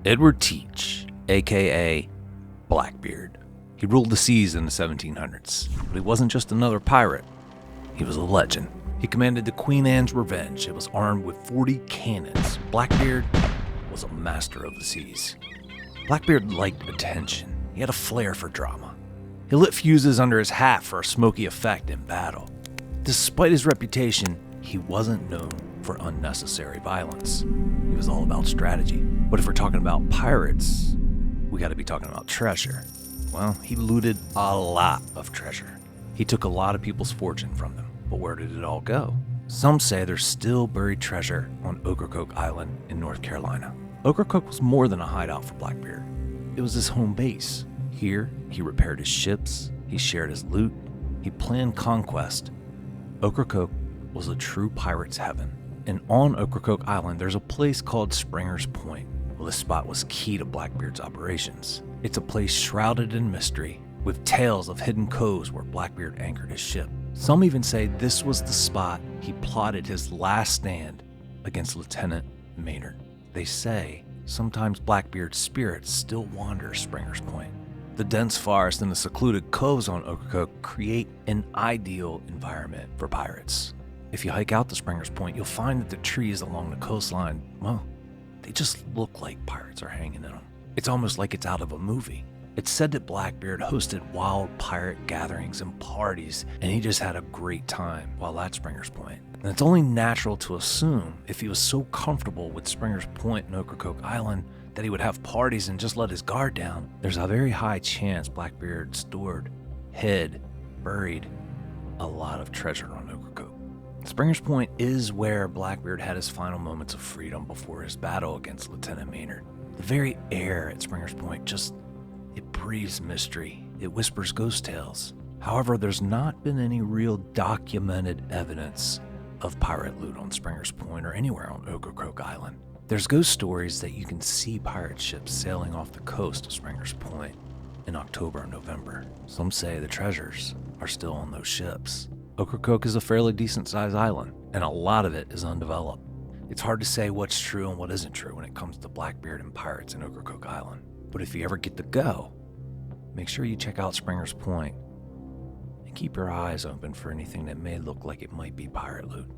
Edward Teach, aka Blackbeard. He ruled the seas in the 1700s, but he wasn't just another pirate. He was a legend. He commanded the Queen Anne's Revenge. It was armed with 40 cannons. Blackbeard was a master of the seas. Blackbeard liked attention. He had a flair for drama. He lit fuses under his hat for a smoky effect in battle. Despite his reputation, he wasn't known for unnecessary violence. He was all about strategy. But if we're talking about pirates, we gotta be talking about treasure. Well, he looted a lot of treasure. He took a lot of people's fortune from them. But where did it all go? Some say there's still buried treasure on Ocracoke Island in North Carolina. Ocracoke was more than a hideout for Blackbeard. It was his home base. Here, he repaired his ships, he shared his loot, he planned conquest. Ocracoke was a true pirate's heaven. And on Ocracoke Island, there's a place called Springer's Point. Well, this spot was key to Blackbeard's operations. It's a place shrouded in mystery, with tales of hidden coves where Blackbeard anchored his ship. Some even say this was the spot he plotted his last stand against Lieutenant Maynard. They say sometimes Blackbeard's spirits still wander Springer's Point. The dense forest and the secluded coves on Ocracoke create an ideal environment for pirates. If you hike out to Springer's Point, you'll find that the trees along the coastline, well, they just look like pirates are hanging in them. It's almost like it's out of a movie. It's said that Blackbeard hosted wild pirate gatherings and parties, and he just had a great time while at Springer's Point. And it's only natural to assume if he was so comfortable with Springer's Point and Ocracoke Island that he would have parties and just let his guard down. There's a very high chance Blackbeard stored, hid, buried a lot of treasure on Ocracoke. Springer's Point is where Blackbeard had his final moments of freedom before his battle against Lieutenant Maynard. The very air at Springer's Point it breathes mystery. It whispers ghost tales. However, there's not been any real documented evidence of pirate loot on Springer's Point or anywhere on Ocracoke Island. There's ghost stories that you can see pirate ships sailing off the coast of Springer's Point in October and November. Some say the treasures are still on those ships. Ocracoke is a fairly decent-sized island, and a lot of it is undeveloped. It's hard to say what's true and what isn't true when it comes to Blackbeard and pirates in Ocracoke Island. But if you ever get to go, make sure you check out Springer's Point and keep your eyes open for anything that may look like it might be pirate loot.